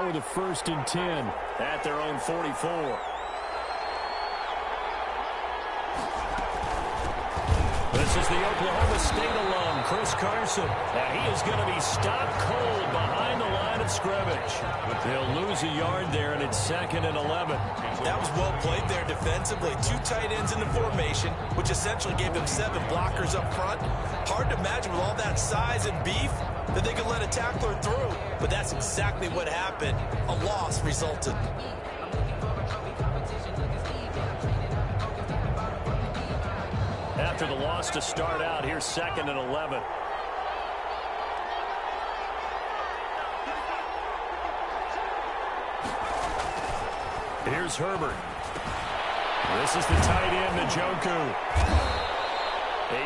with a 1st and 10 at their own 44. This is the Oklahoma State alum, Chris Carson. And he is going to be stopped cold behind the line of scrimmage. They'll lose a yard there, and it's 2nd and 11. That was well played there defensively. 2 tight ends in the formation, which essentially gave them 7 blockers up front. Hard to imagine with all that size and beef that they could let a tackler through. But that's exactly what happened. A loss resulted. After the loss to start out, here's 2nd and 11. Here's Herbert. This is the tight end, Njoku.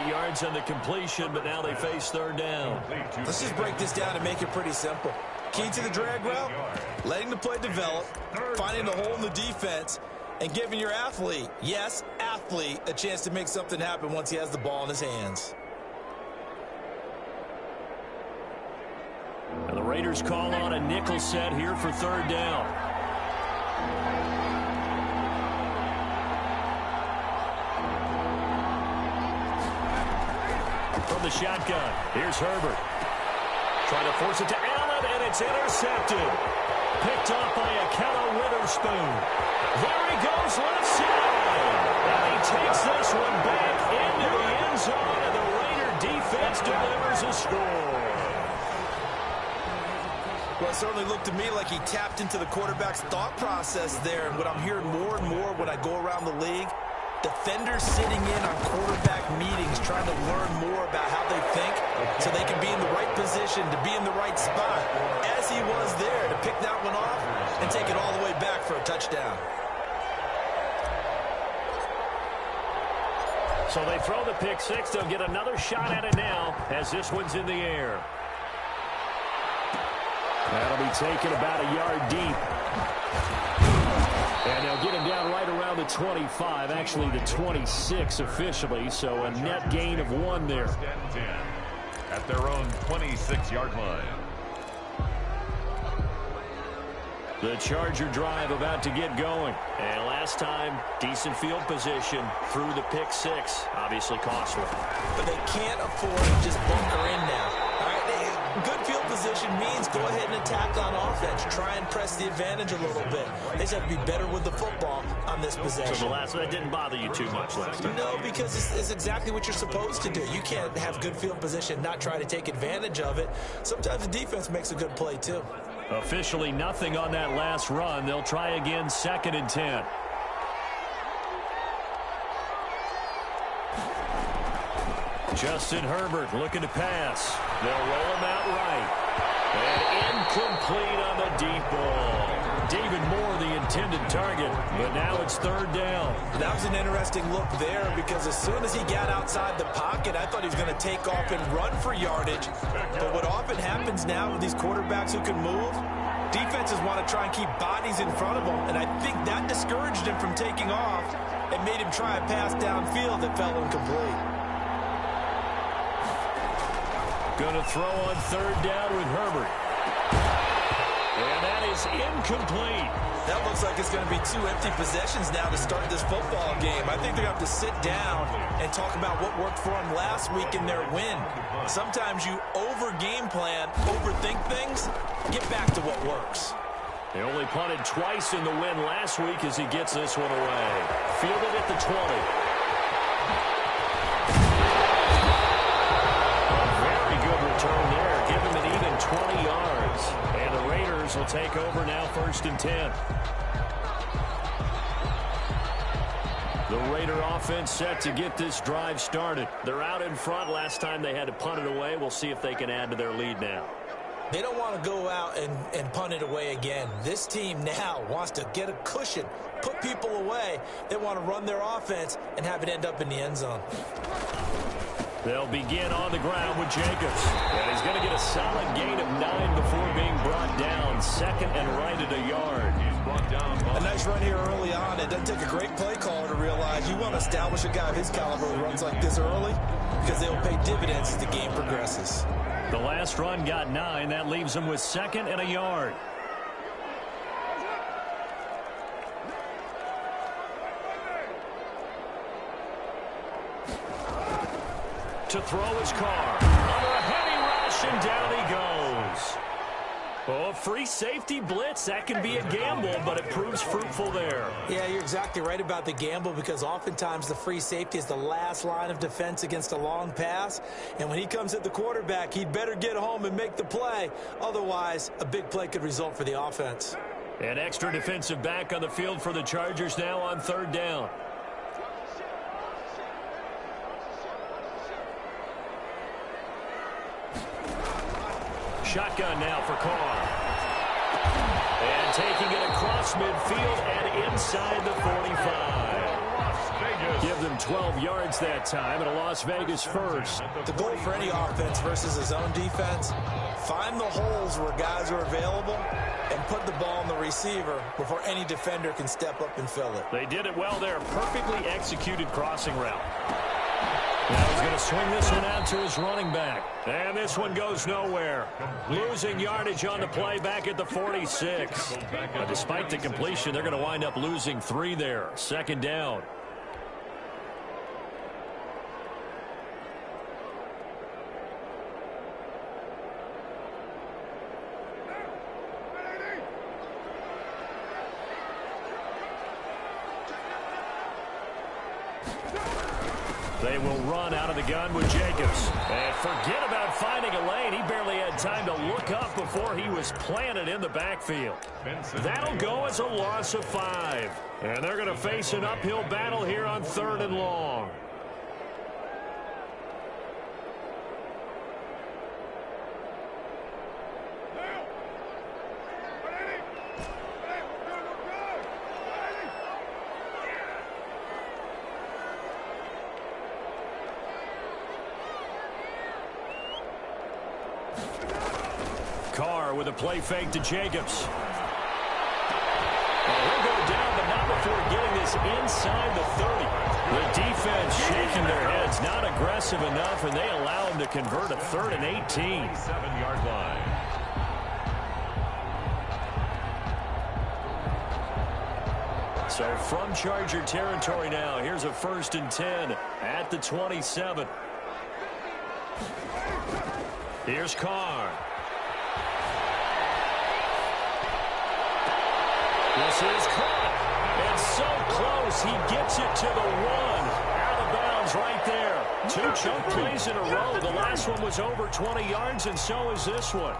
8 yards on the completion, but now they face 3rd down. Let's just break this down and make it pretty simple. Key to the drag route, letting the play develop, finding the hole in the defense, and giving your athlete, yes, athlete, a chance to make something happen once he has the ball in his hands. And the Raiders call on a nickel set here for 3rd down. From the shotgun, here's Herbert. Trying to force it to Allen, and it's intercepted. Picked off by Akello Witherspoon. There he goes left side. And he takes this one back into the end zone, and the Raider defense delivers a score. Well, it certainly looked to me like he tapped into the quarterback's thought process there. And what I'm hearing more and more when I go around the league, defenders sitting in on quarterback meetings trying to learn more about how they think so they can be in the right position to be in the right spot, as he was there to pick that one off and take it all the way back for a touchdown. So they throw the pick six. They'll get another shot at it now as this one's in the air. That'll be taken about a yard deep. And they'll get him down right around the 25, actually the 26 officially, so a net gain of 1 there. At their own 26-yard line. The Charger drive about to get going. And last time, decent field position through the pick six. Obviously costly. But they can't afford to just bunker in now. All right, good field position means go ahead and attack on offense. Try and press the advantage a little bit. They just have to be better with the football on this possession. So the last one, that didn't bother you too much last time? No, because it's exactly what you're supposed to do. You can't have good field position, not try to take advantage of it. Sometimes the defense makes a good play, too. Officially nothing on that last run. They'll try again, 2nd and 10. Justin Herbert looking to pass. They'll roll him out right. And incomplete on the deep ball. David Moore, the intended target, but now it's 3rd down. That was an interesting look there because as soon as he got outside the pocket, I thought he was going to take off and run for yardage. But what often happens now with these quarterbacks who can move, defenses want to try and keep bodies in front of them, and I think that discouraged him from taking off and made him try a pass downfield that fell incomplete. Going to throw on 3rd down with Herbert. And that is incomplete. That looks like it's going to be 2 empty possessions now to start this football game. I think they're going to have to sit down and talk about what worked for them last week in their win. Sometimes you over-game plan, overthink things, get back to what works. They only punted twice in the win last week as he gets this one away. Fielded at the 20. Return there, give him an even 20 yards. And the Raiders will take over now, 1st and 10. The Raider offense set to get this drive started. They're out in front. Last time they had to punt it away. We'll see if they can add to their lead now. They don't want to go out and punt it away again. This team now wants to get a cushion, put people away. They want to run their offense and have it end up in the end zone. They'll begin on the ground with Jacobs. And he's going to get a solid gain of 9 before being brought down. 2nd and right at a yard. He's brought down. A nice run here early on. It doesn't take a great play caller to realize you want to establish a guy of his caliber who runs like this early because they will pay dividends as the game progresses. The last run got 9. That leaves him with 2nd and a yard. to throw his car. Under a heavy rush, and down he goes. Oh, free safety blitz, that can be a gamble, but it proves fruitful there. Yeah, you're exactly right about the gamble because oftentimes the free safety is the last line of defense against a long pass. And when he comes at the quarterback, he'd better get home and make the play. Otherwise, a big play could result for the offense. An extra defensive back on the field for the Chargers now on third down. Shotgun now for Carr. And taking it across midfield and inside the 45. Give them 12 yards that time, and a Las Vegas first. The goal for any offense versus his own defense, find the holes where guys are available and put the ball on the receiver before any defender can step up and fill it. They did it well there. Perfectly executed crossing route. Now he's going to swing this one out to his running back. And this one goes nowhere. Losing yardage on the play back at the 46. But despite the completion, they're going to wind up losing 3 there. Second down. They will run out of the gun with Jacobs. And forget about finding a lane. He barely had time to look up before he was planted in the backfield. That'll go as a loss of 5. And they're going to face an uphill battle here on 3rd and long. Carr with a play fake to Jacobs. He'll go down, but not before getting this inside the 30. The defense shaking their heads, not aggressive enough, and they allow him to convert a 3rd and 18. 7-yard line. So from Charger territory now, here's a 1st and 10 at the 27. Here's Carr. This is caught. And so close, he gets it to the 1. Out of bounds right there. 2 chunk plays in a row. The last one was over 20 yards, and so is this one.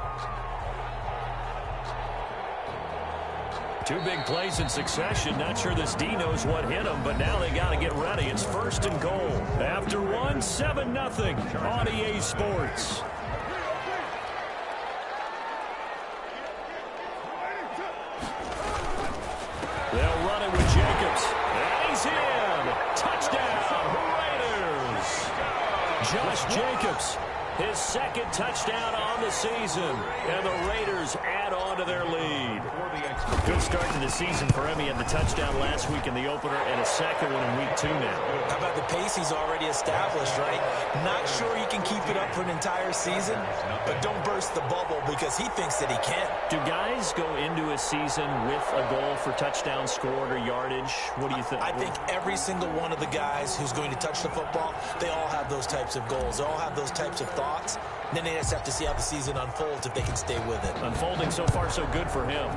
2 big plays in succession. Not sure this D knows what hit him, but now they got to get ready. It's 1st and goal. After 1, 7-0 on EA Sports. They'll run it with Jacobs. And he's in. Touchdown, Raiders. Josh Jacobs, his 2nd touchdown on the season. And the Raiders add on to their lead. Good start to the season for him. He had the touchdown last week in the opener and a 2nd one in week 2 now. How about the pace he's already established, right? Not sure he can keep it up for an entire season, but don't burst the bubble because he thinks that he can. Do guys go into a season with a goal for touchdown scored or yardage? What do you think? I think every single one of the guys who's going to touch the football, they all have those types of goals. They all have those types of thoughts. Then they just have to see how the season unfolds if they can stay with it. Unfolding so far so good for him.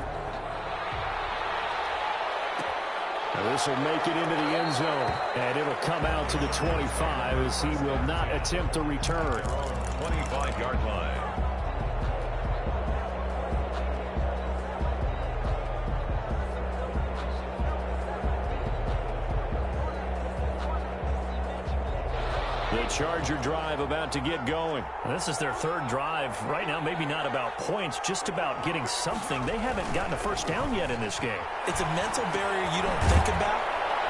Now this will make it into the end zone, and it'll come out to the 25 as he will not attempt a return. 25-yard line. The Charger drive about to get going. This is their 3rd drive. Right now, maybe not about points, just about getting something. They haven't gotten a first down yet in this game. It's a mental barrier you don't think about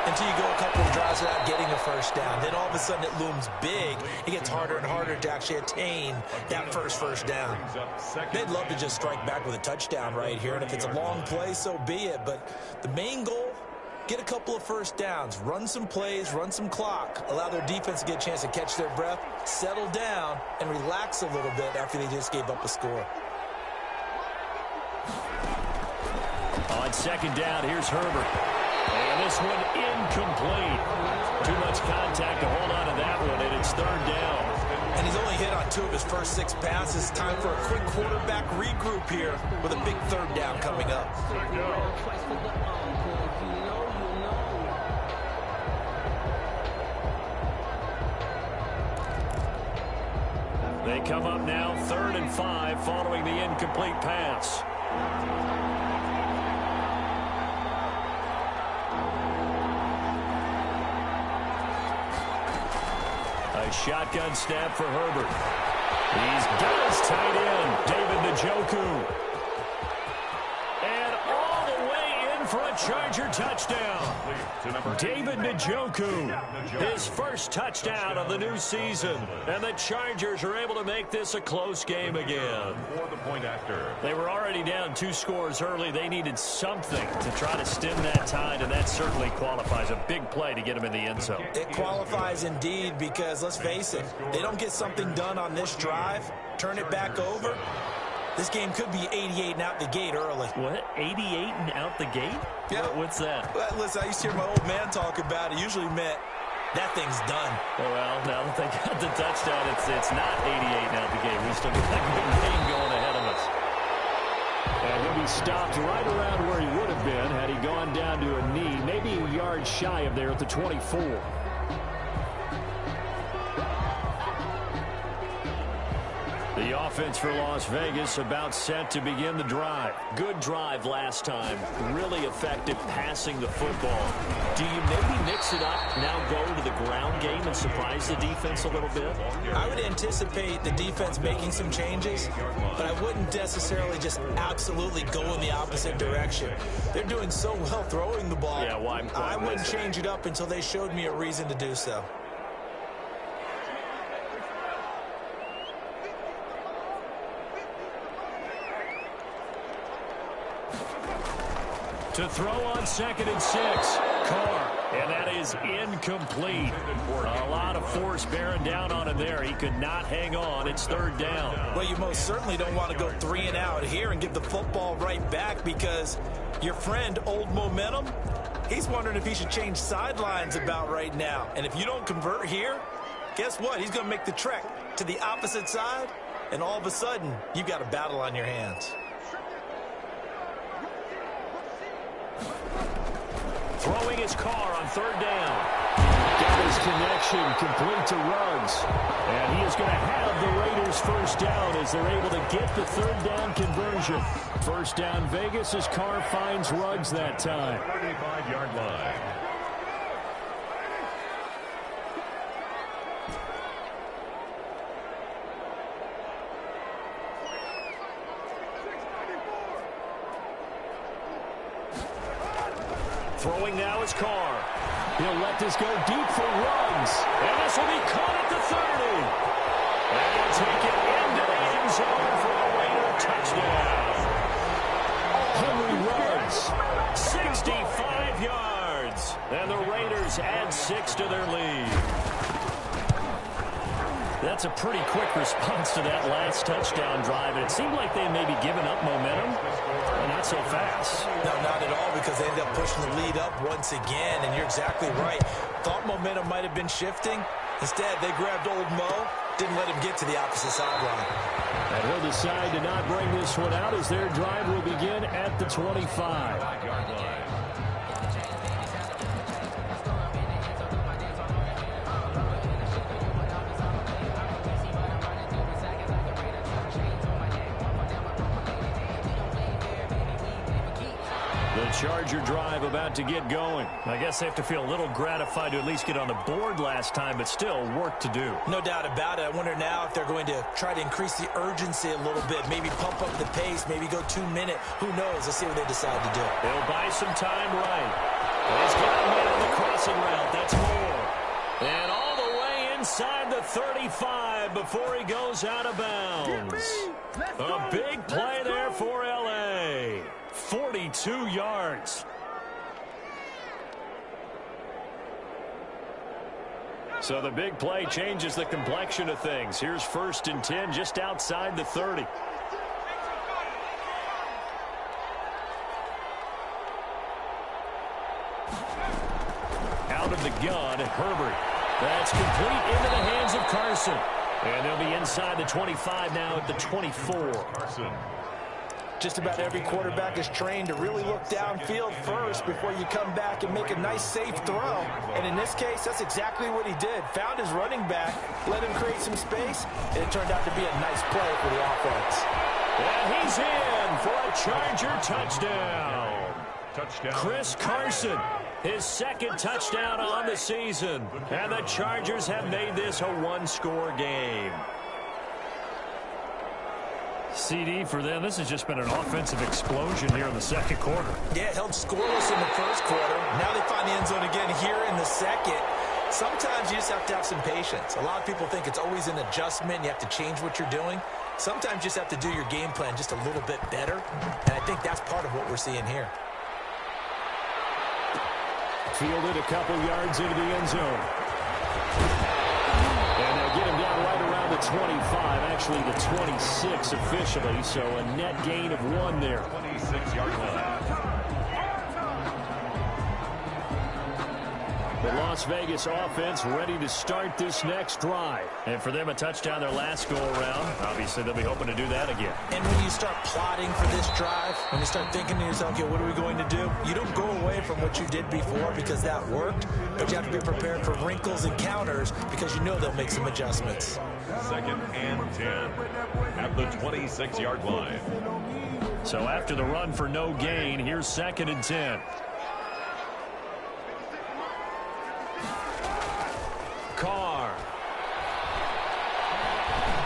until you go a couple of drives without getting a first down. Then all of a sudden it looms big. It gets harder and harder to actually attain that first down. They'd love to just strike back with a touchdown right here, and if it's a long play, so be it. But the main goal, get a couple of first downs, run some plays, run some clock, allow their defense to get a chance to catch their breath, settle down, and relax a little bit after they just gave up a score. On 2nd down, here's Herbert. And this one incomplete. Too much contact to hold on to that one, and it's 3rd down. And he's only hit on 2 of his first 6 passes. Time for a quick quarterback regroup here with a big 3rd down coming up. They come up now 3rd and 5 following the incomplete pass. A shotgun snap for Herbert. He's got his tight end, David Njoku. And all the way in for a Charger touchdown. David Njoku, his first touchdown of the new season. And the Chargers are able to make this a close game again. They were already down 2 scores early. They needed something to try to stem that tide, and that certainly qualifies. A big play to get them in the end zone. It qualifies indeed because, let's face it, they don't get something done on this drive, turn it back over, this game could be 88 and out the gate early. What? 88 and out the gate? Yeah. What's that? Well, listen, I used to hear my old man talk about it. Usually meant that thing's done. Well, now that they got the touchdown, it's not 88 and out the gate. We still got a good game going ahead of us. And he'll be stopped right around where he would have been had he gone down to a knee, maybe a yard shy of there at the 24. The offense for Las Vegas about set to begin the drive. Good drive last time. Really effective passing the football. Do you maybe mix it up, now go to the ground game and surprise the defense a little bit? I would anticipate the defense making some changes, but I wouldn't necessarily just absolutely go in the opposite direction. They're doing so well throwing the ball. Yeah, well, I wouldn't change it up until they showed me a reason to do so. To throw on 2nd and 6. Carr. And that is incomplete. A lot of force bearing down on him there. He could not hang on. It's 3rd down. Well, you most certainly don't want to go 3 and out here and give the football right back because your friend, Old Momentum, he's wondering if he should change sidelines about right now. And if you don't convert here, guess what? He's going to make the trek to the opposite side, and all of a sudden, you got a battle on your hands. Throwing his Carr on 3rd down. Got his connection complete to Ruggs. And he is going to have the Raiders' 1st down as they're able to get the 3rd down conversion. 1st down Vegas as Carr finds Ruggs that time. 35-yard line. Throwing now is Carr. He'll let this go deep for Ruggs. And this will be caught at the 30. And he'll take it into the end zone for a Raider touchdown. Henry Ruggs, 65 yards. And the Raiders add 6 to their lead. That's a pretty quick response to that last touchdown drive. And it seemed like they may be giving up momentum. Not so fast. No, not at all, because they ended up pushing the lead up once again, and you're exactly right. Thought momentum might have been shifting. Instead, they grabbed Old Mo, didn't let him get to the opposite sideline. And he'll decide to not bring this one out as their drive will begin at the 25. Charger drive about to get going. I guess they have to feel a little gratified to at least get on the board last time, but still work to do. No doubt about it. I wonder now if they're going to try to increase the urgency a little bit, maybe pump up the pace, maybe go 2-minute. Who knows? Let's see what they decide to do. They'll buy some time right. He's got a man on the crossing route. That's more. And all the way inside the 35 before he goes out of bounds. A big play there for L.A. 42 yards. So the big play changes the complexion of things. Here's 1st and 10 just outside the 30. Out of the gun, Herbert. That's complete into the hands of Carson. And they'll be inside the 25 now at the 24. Carson. Just about every quarterback is trained to really look downfield first before you come back and make a nice, safe throw. And in this case, that's exactly what he did. Found his running back, let him create some space, and it turned out to be a nice play for the offense. And he's in for a Charger touchdown. Touchdown. Chris Carson, his second touchdown on the season. And the Chargers have made this a one-score game. CD for them. This has just been an offensive explosion here in the second quarter. Yeah, held scoreless in the first quarter. Now they find the end zone again here in the second. Sometimes you just have to have some patience. A lot of people think it's always an adjustment. You have to change what you're doing. Sometimes you just have to do your game plan just a little bit better. And I think that's part of what we're seeing here. Fielded a couple yards into the end zone. And they'll get him down right around the 25, actually the 26 officially, so a net gain of 1 there. 26-yard line. The Las Vegas offense ready to start this next drive. And for them, a touchdown their last go-around. Obviously, they'll be hoping to do that again. And when you start plotting for this drive, when you start thinking to yourself, okay, what are we going to do? You don't go away from what you did before because that worked, but you have to be prepared for wrinkles and counters because you know they'll make some adjustments. 2nd and 10 at the 26-yard line. So after the run for no gain, here's 2nd and 10. Carr.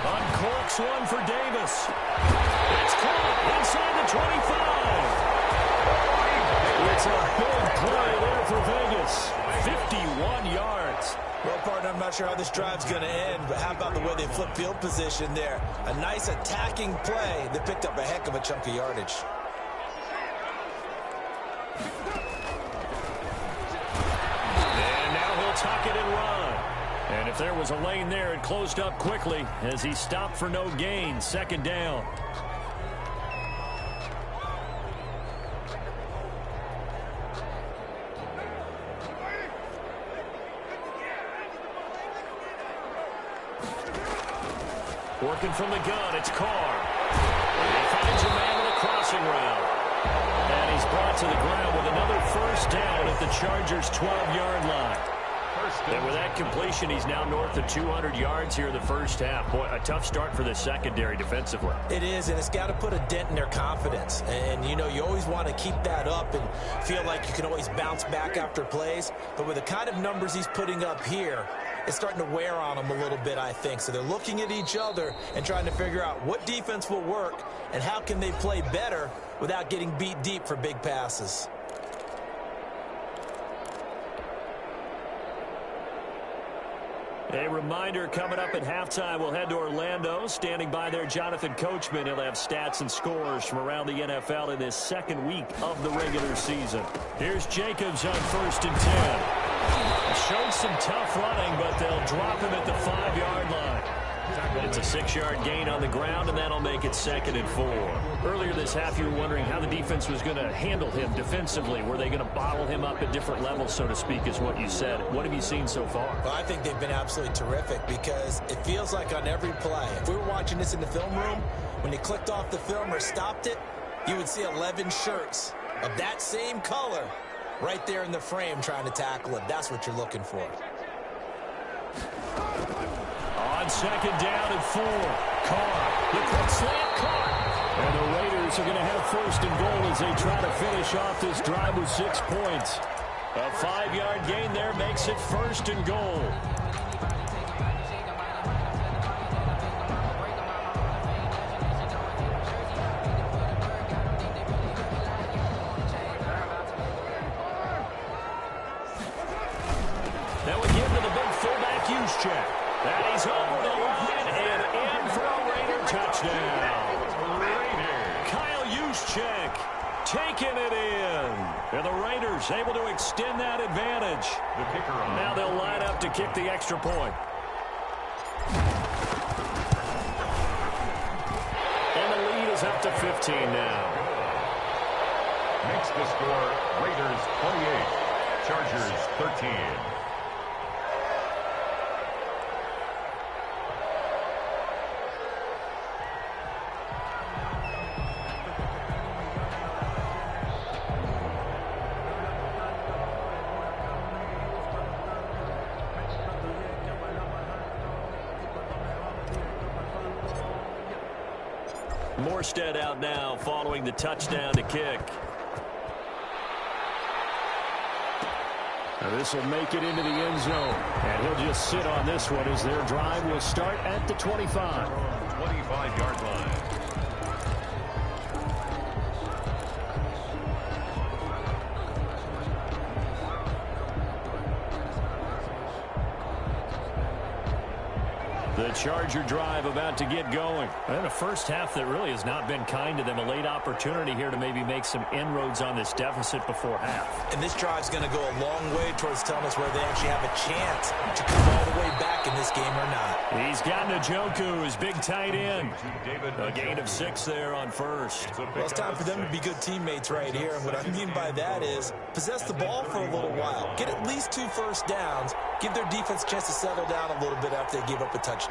Uncorks one for Davis. It's caught inside the 25. It's a big play there for Vegas. 51 yards. Well, partner, I'm not sure how this drive's going to end, but how about the way they flip field position there? A nice attacking play that picked up a heck of a chunk of yardage. And now he'll tuck it and run. And if there was a lane there, it closed up quickly as he stopped for no gain. 2nd down. Working from the gun, it's Carr. And he finds a man with a crossing route. And he's brought to the ground with another first down at the Chargers' 12-yard line. And with that completion, he's now north of 200 yards here in the first half. Boy, a tough start for the secondary defensively. It is, and it's got to put a dent in their confidence. And, you know, you always want to keep that up and feel like you can always bounce back after plays. But with the kind of numbers he's putting up here, it's starting to wear on them a little bit, I think. So they're looking at each other and trying to figure out what defense will work and how can they play better without getting beat deep for big passes. A reminder coming up at halftime, we'll head to Orlando. Standing by there, Jonathan Coachman. He'll have stats and scores from around the NFL in this second week of the regular season. Here's Jacobs on 1st and 10. Showed some tough running, but they'll drop him at the 5-yard line. It's a 6-yard gain on the ground, and that'll make it 2nd and 4. Earlier this half, you were wondering how the defense was going to handle him defensively. Were they going to bottle him up at different levels, so to speak, is what you said. What have you seen so far? Well, I think they've been absolutely terrific because it feels like on every play, if we were watching this in the film room, when you clicked off the film or stopped it, you would see 11 shirts of that same color right there in the frame trying to tackle it. That's what you're looking for. On 2nd down and 4. Carr. The quick slant caught. And the Raiders are going to have 1st and goal as they try to finish off this drive with 6 points. A 5-yard gain there makes it 1st and goal. Now we give to the big fullback Juszczyk. And he's over the line and in for a Raider touchdown. Kyle Juszczyk taking it in. And the Raiders able to extend that advantage. The kicker on. Now they'll line up to kick the extra point. And the lead is up to 15 now. Makes the score Raiders 28, Chargers 13. Morstead out now following the touchdown to kick. Now this will make it into the end zone. And he'll just sit on this one as their drive will start at the 25. 25-yard line. The Charger drive about to get going. And a first half that really has not been kind to them. A late opportunity here to maybe make some inroads on this deficit before half. And this drive's going to go a long way towards telling us whether they actually have a chance to come all the way back in this game or not. He's got Njoku, his big tight end. A gain of 6 there on first. Well, it's time for them to be good teammates right here. And what I mean by that is possess the ball for a little while. Get at least 2 first downs. Give their defense a chance to settle down a little bit after they give up a touchdown.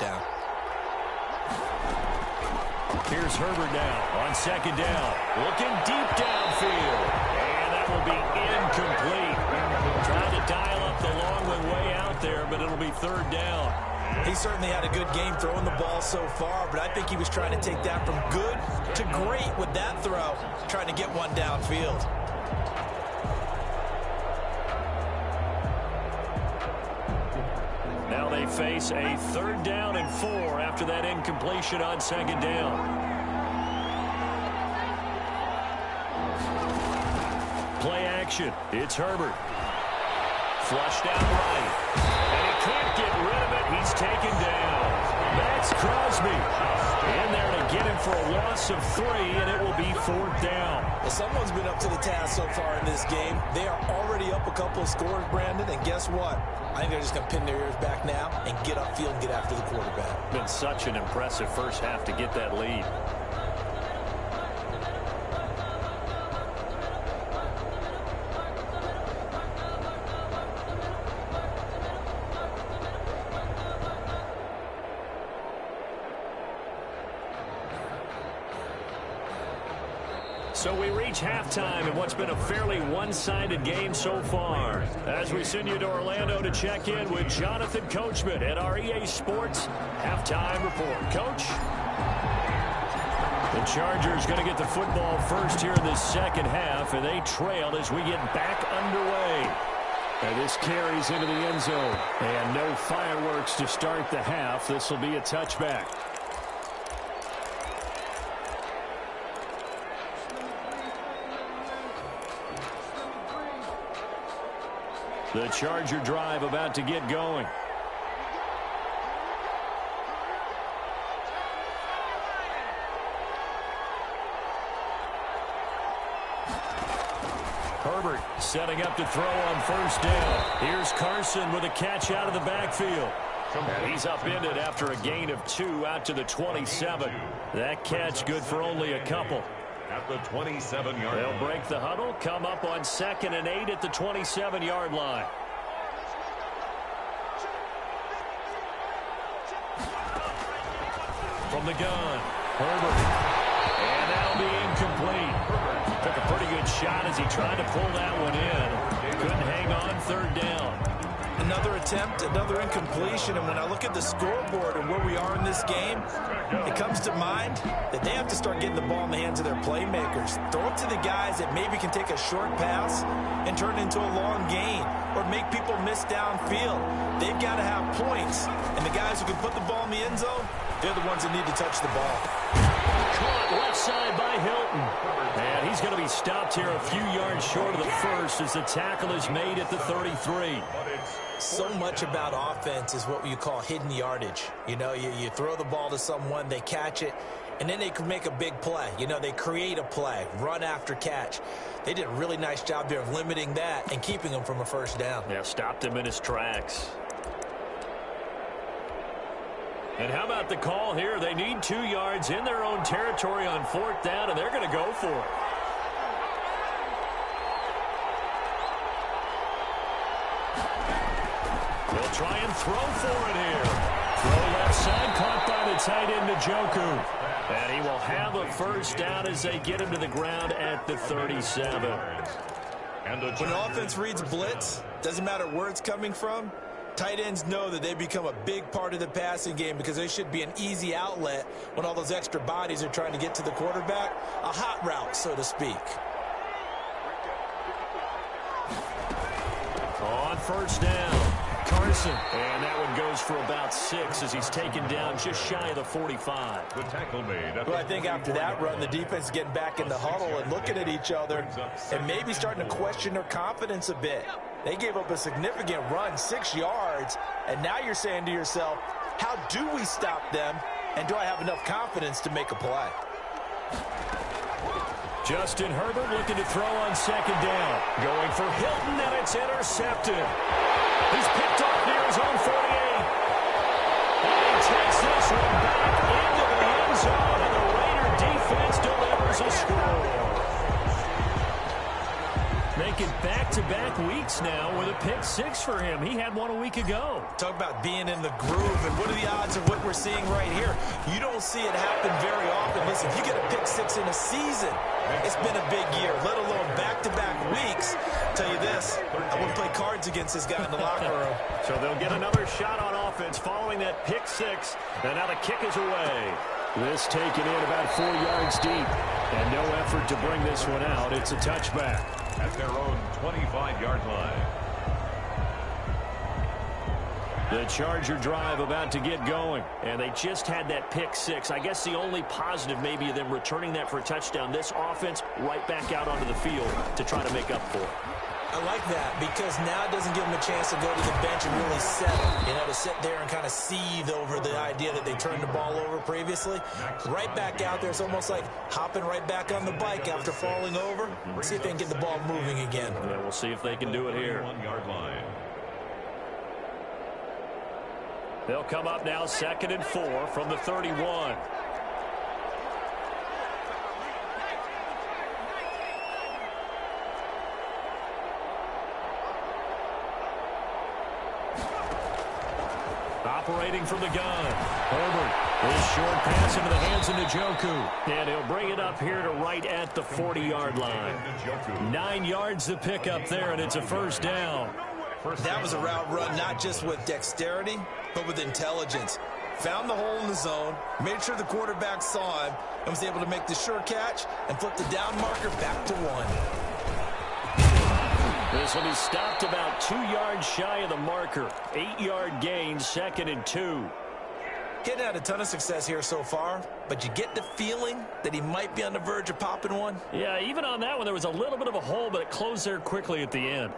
Here's Herbert now on second down. Looking deep downfield. And that will be incomplete. Trying to dial up the long one way out there, but it'll be third down. He certainly had a good game throwing the ball so far, but I think he was trying to take that from good to great with that throw, trying to get one downfield. Now they face a 3rd down and 4 after that incompletion on second down. Play action. It's Herbert. Flushed out right. And he can't get rid of it. He's taken down. That's Crosby. In there to get him for a loss of 3, and it will be 4th down. Well, someone's been up to the task so far in this game. They are already up a couple of scores, Brandon, and guess what? I think they're just going to pin their ears back now and get upfield and get after the quarterback. Been such an impressive first half to get that lead. So we reach halftime in what's been a fairly one-sided game so far. As we send you to Orlando to check in with Jonathan Coachman at our EA Sports Halftime Report. Coach? The Chargers going to get the football first here in the second half, and they trail as we get back underway. And this carries into the end zone. And no fireworks to start the half. This will be a touchback. The Charger drive about to get going. Herbert setting up to throw on first down. Here's Carson with a catch out of the backfield. And he's upended after a gain of 2 out to the 27. That catch good for only a couple. At the 27-yard line. They'll break the huddle, come up on 2nd and 8 at the 27-yard line. From the gun, Herbert. And that'll be incomplete. Took a pretty good shot as he tried to pull that one in. Couldn't hang on 3rd down. Another attempt, another incompletion, and when I look at the scoreboard and where we are in this game, it comes to mind that they have to start getting the ball in the hands of their playmakers. Throw it to the guys that maybe can take a short pass and turn it into a long gain or make people miss downfield. They've got to have points, and the guys who can put the ball in the end zone, they're the ones that need to touch the ball. Caught left side by Hilton. And he's going to be stopped here a few yards short of the first as the tackle is made at the 33. So much about offense is what you call hidden yardage. You know, you throw the ball to someone, they catch it, and then they can make a big play. You know, they create a play, run after catch. They did a really nice job there of limiting that and keeping him from a first down. Yeah, stopped him in his tracks. And how about the call here? They need 2 yards in their own territory on 4th down, and they're going to go for it. They'll try and throw for it here. Throw left side, caught by the tight end Njoku. And he will have a first down as they get him to the ground at the 37. When offense reads blitz, doesn't matter where it's coming from, Tight ends know that they become a big part of the passing game because they should be an easy outlet when all those extra bodies are trying to get to the quarterback. A hot route, so to speak. On first down, Carson. And that one goes for about 6 as he's taken down just shy of the 45. The tackle made. Well, I think after that run, the defense is getting back in the huddle and looking at each other and maybe starting to question their confidence a bit. They gave up a significant run, 6 yards, and now you're saying to yourself, how do we stop them, and do I have enough confidence to make a play? Justin Herbert looking to throw on second down. Going for Hilton, and it's intercepted. He's picked off near his own 48. And he takes this one back into the end zone, and the Raider defense delivers a score. Making back-to-back weeks now with a pick 6 for him. He had one a week ago. Talk about being in the groove, and what are the odds of what we're seeing right here? You don't see it happen very often. Listen, if you get a pick 6 in a season, it's been a big year, let alone back-to-back weeks. Tell you this, I wouldn't play cards against this guy in the locker room. So they'll get another shot on offense following that pick 6, and now the kick is away. This taken in about 4 yards deep, and no effort to bring this one out. It's a touchback. At their own 25-yard line. The Charger drive about to get going, and they just had that pick 6. I guess the only positive maybe of them returning that for a touchdown. This offense right back out onto the field to try to make up for it. I like that because now it doesn't give them a chance to go to the bench and really settle, to sit there and kind of seethe over the idea that they turned the ball over previously. Right back out there, it's almost like hopping right back on the bike after falling over. See if they can get the ball moving again. Yeah, we'll see if they can do it here. 1-yard line. They'll come up now 2nd and 4 from the 31. Operating from the gun. Herbert. This short pass into the hands of Njoku. And he'll bring it up here to right at the 40-yard line. 9 yards to pick up there, and it's a first down. That was a route run not just with dexterity, but with intelligence. Found the hole in the zone, made sure the quarterback saw him, and was able to make the sure catch and flip the down marker back to 1. This will be stopped about 2 yards shy of the marker. 8-yard gain, 2nd and 2. Getting had a ton of success here so far, but you get the feeling that he might be on the verge of popping one. Yeah, even on that one, there was a little bit of a hole, but it closed there quickly at the end.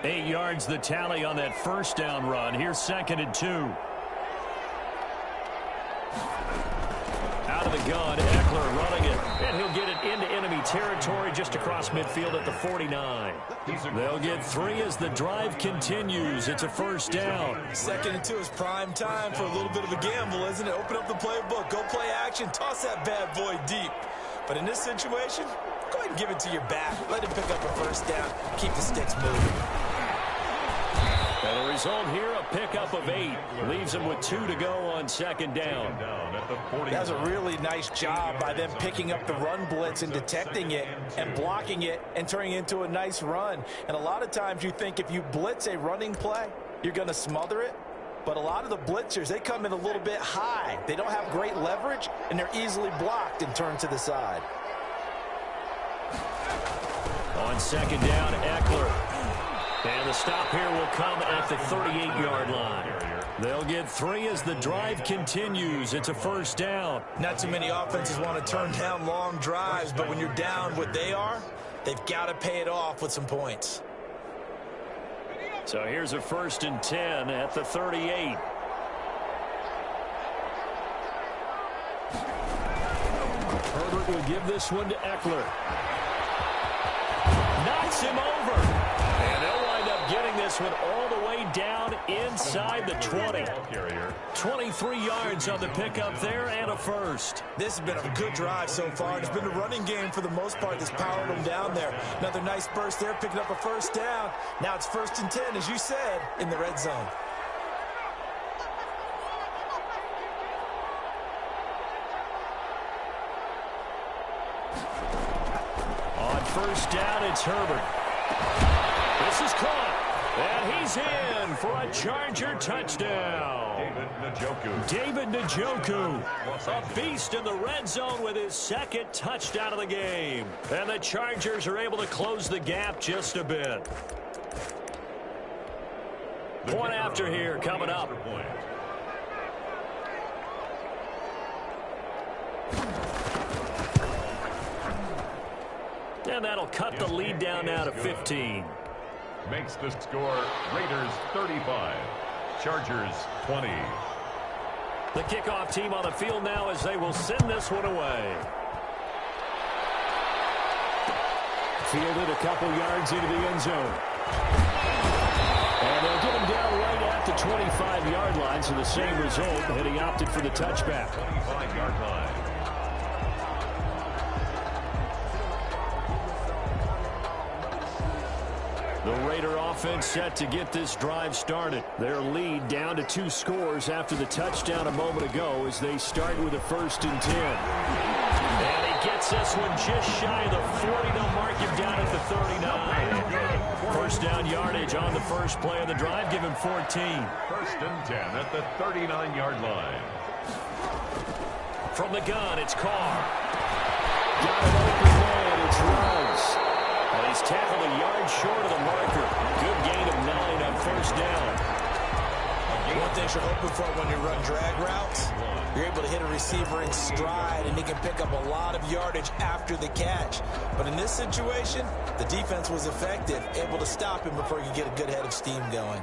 Eight yards the tally on that first down run. Here's 2nd and 2. Out of the gun, Eckler running it. And he'll get it into enemy territory just across midfield at the 49. They'll get 3 as the drive continues. It's a first down. 2nd and 2 is prime time for a little bit of a gamble, isn't it? Open up the playbook, go play action, toss that bad boy deep. But in this situation, go ahead and give it to your back. Let him pick up a first down. Keep the sticks moving. And the result here, a pickup of 8. Leaves them with 2 to go on 2nd down. That was a really nice job by them picking up the run blitz and detecting it and blocking it and turning it into a nice run. And a lot of times you think if you blitz a running play, you're going to smother it. But a lot of the blitzers, they come in a little bit high. They don't have great leverage, and they're easily blocked and turned to the side. On 2nd down, Eckler. And the stop here will come at the 38-yard line. They'll get 3 as the drive continues. It's a first down. Not too many offenses want to turn down long drives, but when you're down what they are, they've got to pay it off with some points. So here's a 1st and 10 at the 38. Herbert will give this one to Eckler. Knocks him over. And they'll wind up getting this one all the way down inside the 20. 23 yards on the pickup there and a first. This has been a good drive so far. It's been a running game for the most part that's powered them down there. Another nice burst there, picking up a first down. Now it's 1st and 10, as you said, in the red zone. On first down, it's Herbert. This is caught. And he's in for a Charger touchdown. David Njoku, a beast in the red zone with his second touchdown of the game. And the Chargers are able to close the gap just a bit. Point after here coming up. And that'll cut the lead down now to 15. Makes the score Raiders 35, Chargers 20. The kickoff team on the field now as they will send this one away. Fielded a couple yards into the end zone. And they'll get him down right at the 25-yard line, so the same result, and he opted for the touchback. 25-yard line. The Raider offense set to get this drive started. Their lead down to 2 scores after the touchdown a moment ago as they start with a 1st and 10. And he gets this one just shy of the 40. They'll mark him down at the 39. First down yardage on the first play of the drive. Give him 14. 1st and 10 at the 39-yard line. From the gun, it's Carr. Got an open man. It's Ruggs. Well, he's tackled a yard short of the marker. Good gain of 9 on first down. One thing you're hoping for when you run drag routes, you're able to hit a receiver in stride, and he can pick up a lot of yardage after the catch. But in this situation, the defense was effective, able to stop him before he could get a good head of steam going.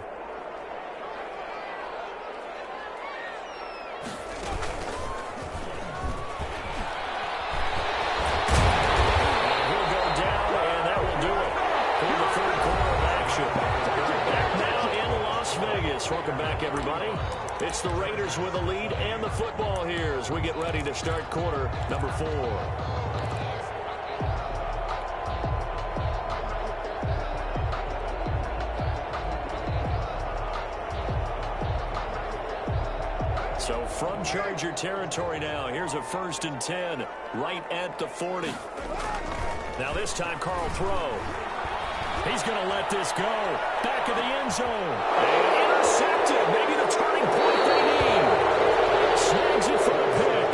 Welcome back, everybody. It's the Raiders with the lead and the football here as we get ready to start quarter number 4. So from Charger territory now, here's a 1st and 10 right at the 40. Now this time, Carl throw. He's going to let this go. Back of the end zone. And intercepted. Maybe the turning point they need. Snags it for a pick.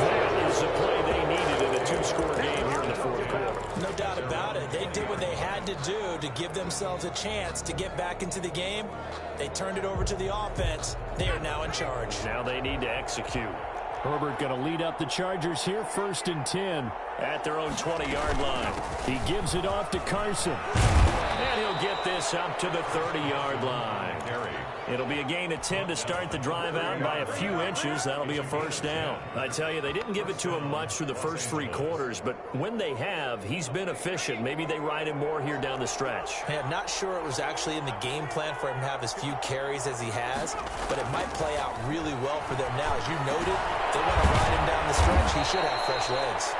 That is the play they needed in a 2-score game here in the 4th quarter. No doubt about it. They did what they had to do to give themselves a chance to get back into the game. They turned it over to the offense. They are now in charge. Now they need to execute. Herbert going to lead up the Chargers here, 1st and 10 at their own 20-yard line. He gives it off to Carson. And he'll get this up to the 30-yard line. It'll be a gain of 10 to start the drive out by a few inches. That'll be a 1st down. I tell you, they didn't give it to him much through the first 3 quarters, but when they have, he's been efficient. Maybe they ride him more here down the stretch. Hey, I'm not sure it was actually in the game plan for him to have as few carries as he has, but it might play out really well for them now. As you noted, they want to ride him down the stretch. He should have fresh legs.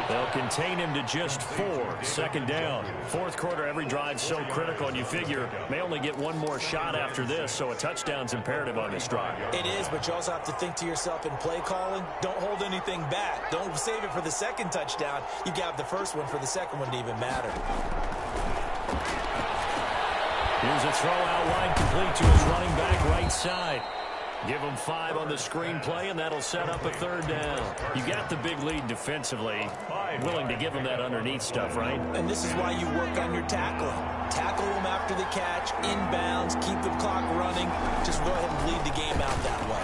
They'll contain him to just 4. 2nd down. 4th quarter, every drive's so critical, and you figure may only get one more shot after this, so a touchdown's imperative on this drive. It is, but you also have to think to yourself in play calling, don't hold anything back. Don't save it for the 2nd touchdown. You got the first one for the 2nd one to even matter. Here's a throw out wide, complete to his running back right side. Give him 5 on the screenplay, and that'll set up a 3rd down. You got the big lead defensively. Willing to give him that underneath stuff, right? And this is why you work on your tackling. Tackle them after the catch, inbounds, keep the clock running. Just go ahead and bleed the game out that way.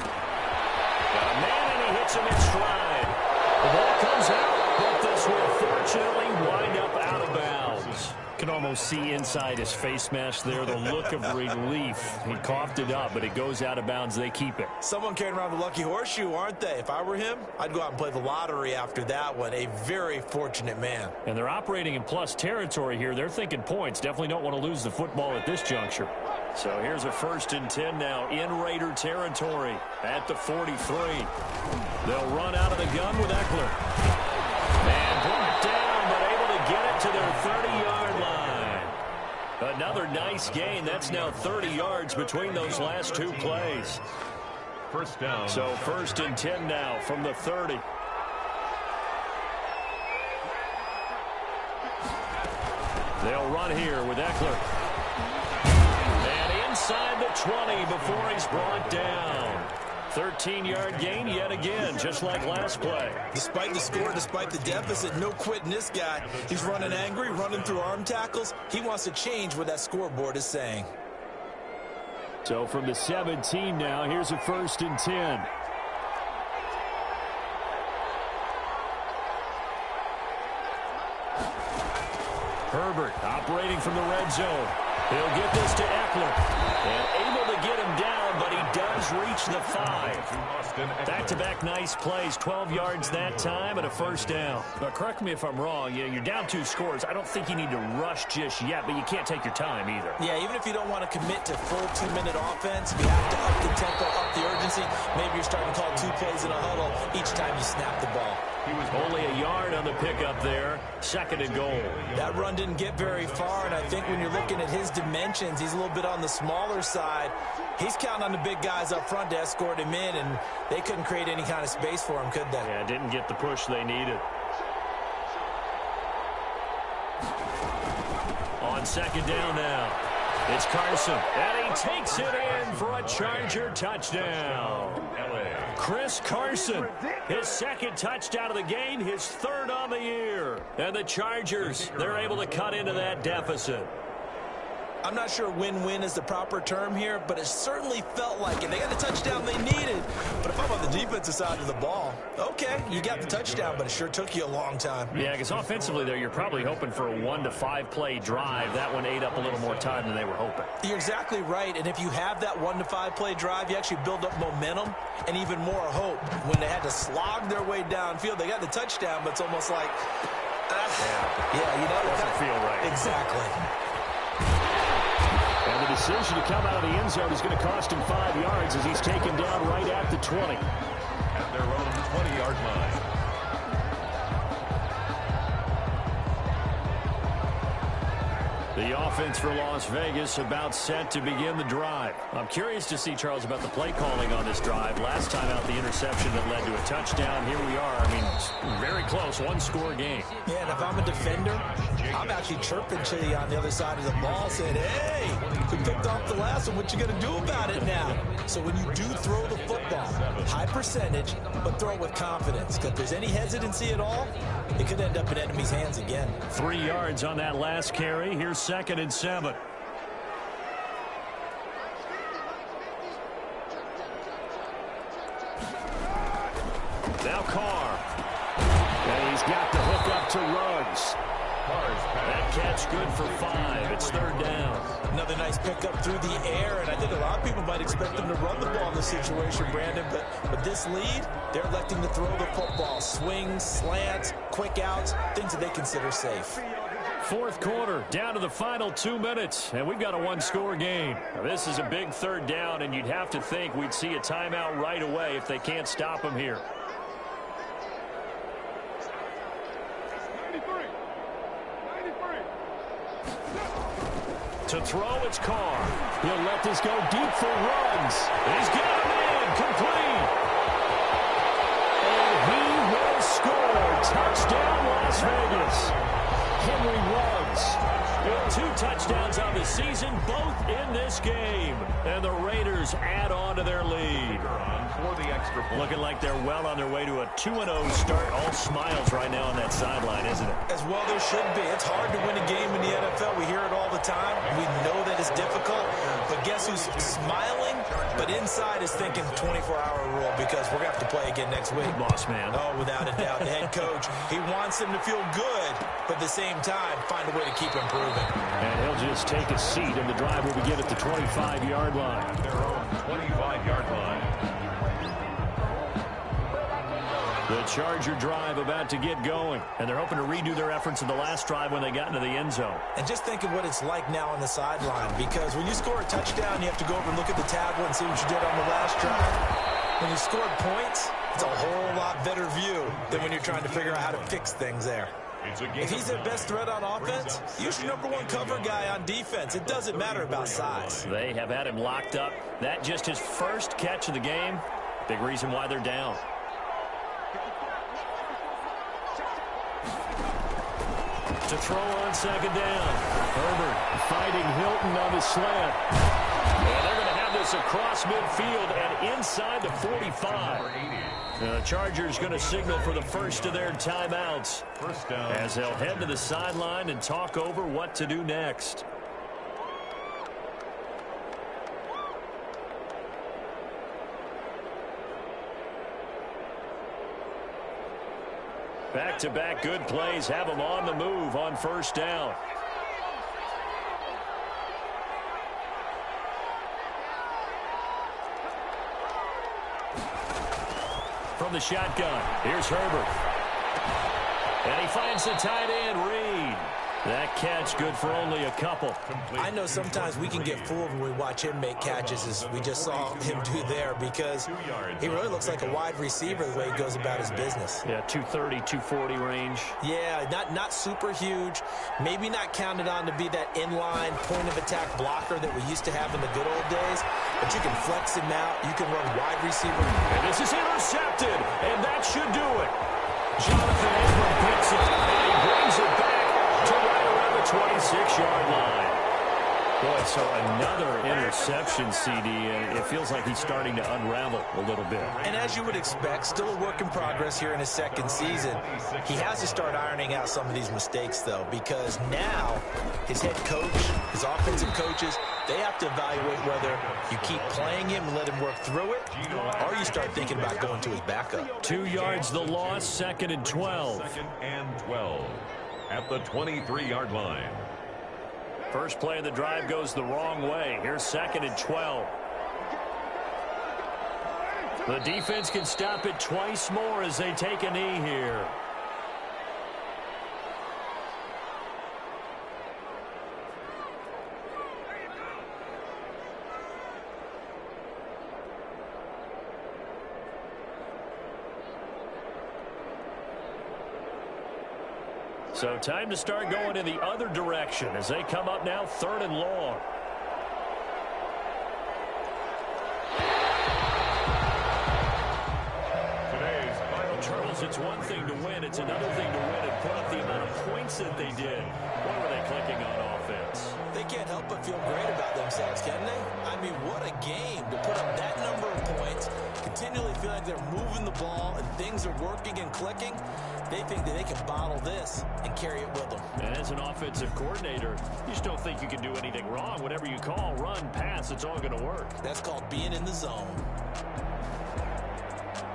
Got a man, and he hits him in stride. The ball comes out, but this will fortunately wind up out of bounds. Can almost see inside his face mask there the look of relief. He coughed it up, but it goes out of bounds. They keep it. Someone carrying around the lucky horseshoe, aren't they? If I were him, I'd go out and play the lottery after that one. A very fortunate man. And they're operating in plus territory here. They're thinking points. Definitely don't want to lose the football at this juncture. So here's a 1st and 10 now in Raider territory at the 43. They'll run out of the gun with Eckler. And brought down, but able to get it to their 30-yard line. Another nice gain. That's now 30 yards between those last 2 plays. 1st down. So 1st and 10 now from the 30. They'll run here with Eckler. And inside the 20 before he's brought down. 13-yard gain yet again, just like last play. Despite the score, despite the deficit, no quitting this guy. He's running angry, running through arm tackles. He wants to change what that scoreboard is saying. So from the 17 now, here's a 1st and 10. Herbert operating from the red zone. He'll get this to Eckler. And able to get him down, but he does reach the 5. Back-to-back nice plays. 12 yards that time and a 1st down. But correct me if I'm wrong. You're down 2 scores. I don't think you need to rush just yet, but you can't take your time either. Yeah, even if you don't want to commit to full 2-minute offense, you have to up the tempo, up the urgency. Maybe you're starting to call 2 plays in a huddle each time you snap the ball. He was only a yard on the pickup there. 2nd and goal. That run didn't get very far, and I think when you're looking at his dimensions, he's a little bit on the smaller side. He's counting on the big guys up front to escort him in, and they couldn't create any kind of space for him, could they? Yeah, didn't get the push they needed. On 2nd down now. It's Carson, and he takes it in for a Charger touchdown. Chris Carson, his 2nd touchdown of the game, his 3rd on the year. And the Chargers, they're able to cut into that deficit. I'm not sure win-win is the proper term here, but it certainly felt like it. They got the touchdown they needed. But if I'm on the defensive side of the ball, okay, you got the touchdown, but it sure took you a long time. Yeah, because offensively there, you're probably hoping for a 1 to 5 play drive. That one ate up a little more time than they were hoping. You're exactly right, and if you have that 1 to 5 play drive, you actually build up momentum and even more hope. When they had to slog their way downfield, they got the touchdown, but it's almost like, it doesn't feel right. Exactly. And the decision to come out of the end zone is going to cost him 5 yards as he's taken down right at the 20. At their own 20-yard line. The offense for Las Vegas about set to begin the drive. I'm curious to see, Charles, about the play calling on this drive. Last time out, the interception that led to a touchdown. Here we are. I mean, very close, 1-score game. Yeah, and if I'm a defender, I'm actually chirping to you on the other side of the ball saying, hey, we picked off the last one. What you going to do about it now? So when you do throw the football, high percentage, but throw it with confidence. Because if there's any hesitancy at all, it could end up in enemy's hands again. 3 yards on that last carry. Here's 2nd and 7. Now Carr. And he's got the hook up to Ruggs. That catch good for 5. It's 3rd down. Another nice pickup through the air, and I think a lot of people might expect them to run the ball in this situation, Brandon, but with this lead, they're electing to throw the football. Swings, slants, quick outs, things that they consider safe. 4th quarter, down to the final 2 minutes, and we've got a 1-score game. Now, this is a big 3rd down, and you'd have to think we'd see a timeout right away if they can't stop him here. To throw, it's Carr. He'll let this go deep for Ruggs. He's got him in, complete. And he will score. Touchdown, Las Vegas. Henry Ruggs. 2 touchdowns on the season, both in this game. And the Raiders add on to their lead. For the extra point. Looking like they're well on their way to a 2-0 start. All smiles right now on that sideline, isn't it? As well there should be. It's hard to win a game in the NFL. We hear it all the time. We know that it's difficult. But guess who's smiling? But inside is thinking 24-hour rule because we're going to have to play again next week. Boss man. Oh, without a doubt. The head coach, he wants them to feel good, but at the same time, find a way to keep improving. And he'll just take a seat, and the drive will begin at the 25-yard line. Their own 25-yard line. The Charger drive about to get going, and they're hoping to redo their efforts in the last drive when they got into the end zone. And just think of what it's like now on the sideline, because when you score a touchdown, you have to go over and look at the tablet and see what you did on the last drive. When you scored points, it's a whole lot better view than when you're trying to figure out how to fix things there. If he's their best threat on offense, use your #1 cover guy on defense. It doesn't matter about size. They have had him locked up. That just his first catch of the game. Big reason why they're down. To throw on second down. Herbert fighting Hilton on the slant. And they're going to have this across midfield and inside the 45. The Chargers going to signal for the first of their timeouts First down. as they'll head to the sideline and talk over what to do next. Back-to-back good plays have them on the move on first down. From the shotgun, here's Herbert. And he finds the tight end, Reed. That catch good for only a couple. I know sometimes we can get fooled when we watch him make catches, as we just saw him do there, because he really looks like a wide receiver the way he goes about his business. Yeah, 230, 240 range. Yeah, not super huge. Maybe not counted on to be that inline point-of-attack blocker that we used to have in the good old days, but you can flex him out. You can run wide receiver. And this is intercepted, and that should do it. Jonathan Abram picks it, and he brings it back to right around the 26-yard line. Boy, so another interception, CD, and it feels like he's starting to unravel a little bit. And as you would expect, still a work in progress here in his second season. He has to start ironing out some of these mistakes, though, because now his head coach, his offensive coaches, they have to evaluate whether you keep playing him and let him work through it, or you start thinking about going to his backup. 2 yards the loss, 2nd and 12. 2nd and 12 at the 23-yard line. First play of the drive goes the wrong way. Here's 2nd and 12. The defense can stop it twice more as they take a knee here. So time to start going in the other direction as they come up now 3rd and long. Today's final Charles, it's one thing to win. It's another thing to win and put up the amount of points that they did. What were they clicking on offense? They can't help but feel great about themselves, can they? I mean, what a game to put up that number of points, continually feel like they're moving the ball and things are working and clicking. They think that they can bottle this and carry it with them. And as an offensive coordinator, you just don't think you can do anything wrong. Whatever you call, run, pass, it's all going to work. That's called being in the zone.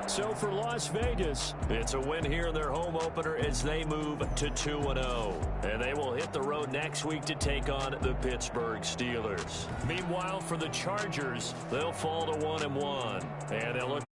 So for Las Vegas, it's a win here in their home opener as they move to 2-0. And they will hit the road next week to take on the Pittsburgh Steelers. Meanwhile, for the Chargers, they'll fall to 1-1. And they'll look